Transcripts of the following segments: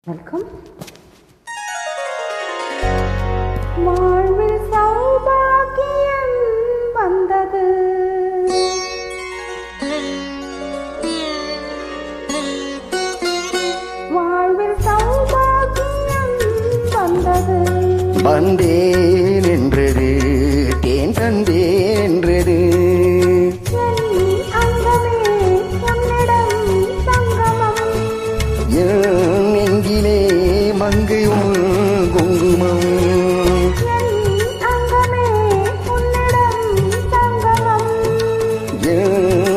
Welcome. வாழ்வில் சௌபாகியம் வந்தது, வாழ்வில் சௌபாகியம் வந்தது. வந்தேன் என்றது, தேன் தந்தேன் என்றது. நெஞ்சிலே மங்கையும் குங்குமம்,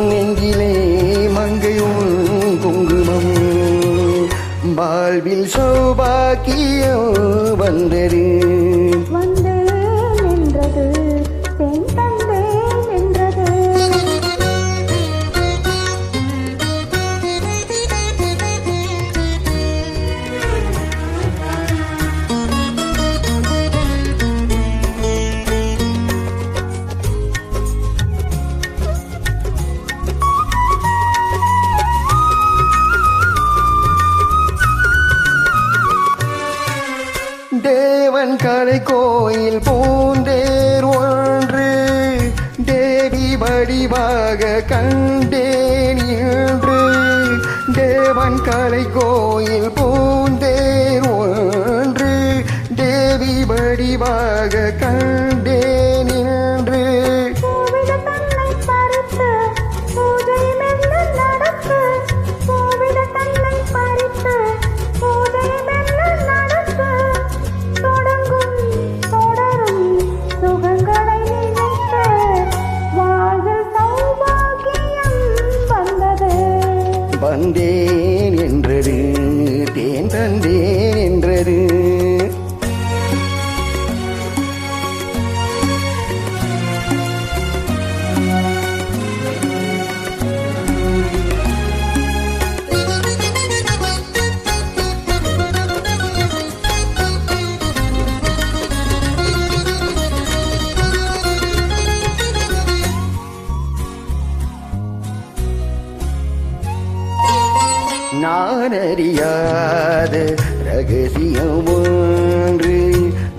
நெஞ்சிலே மங்கையும் குங்குமம். வாழ்வில் சௌபாக்கியம் வந்தது, தேவன் கலை கோயில் பூந்தேர் ஒன்று, தேவி வடிவாக கண்டேன் இன்று. தேவன் கலை கோயில் பூந்தேர் ஒன்று, தேவி வடிவாக கண்டேன் இன்று. வந்தேன் என்றது, தேன் தந்தேன் என்றது. நான் அறியாத ரகசியம் ஒன்று,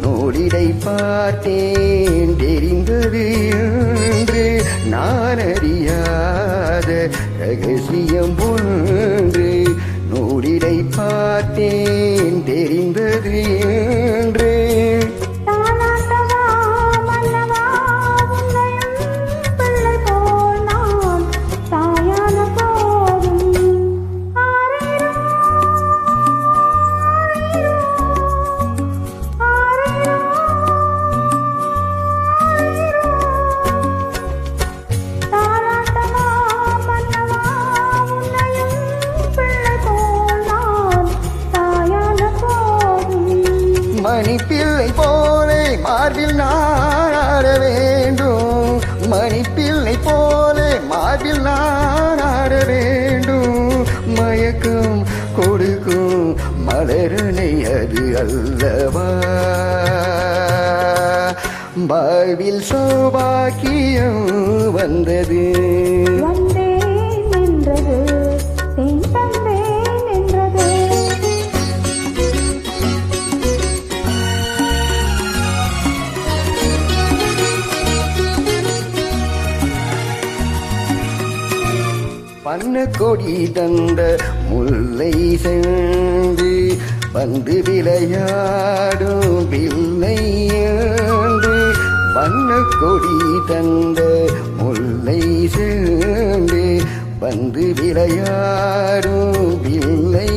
நூலிடை பார்த்தேன் தெரிந்தது என்று. நான் அறியாத ரகசியம் ஒன்று, நூலிடை பார்த்தேன் தெரிந்தது என்று. மணிப்பிள்ளை போலே மார்பில் நான் ஆட வேண்டும், மணிப்பிள்ளை போலே மார்பில் நான் ஆட வேண்டும். மயக்கம் கொடுக்கும் மலரனை அது அல்லவா, வாழ்வில் சௌபாக்கியம் வந்தது. வண்ண கொடி தந்த முல்லை சென்று, வந்து விளையாடும் பிள்ளை என்று. வண்ண கொடி தந்த முல்லை சென்று, வந்து விளையாடும் பிள்ளை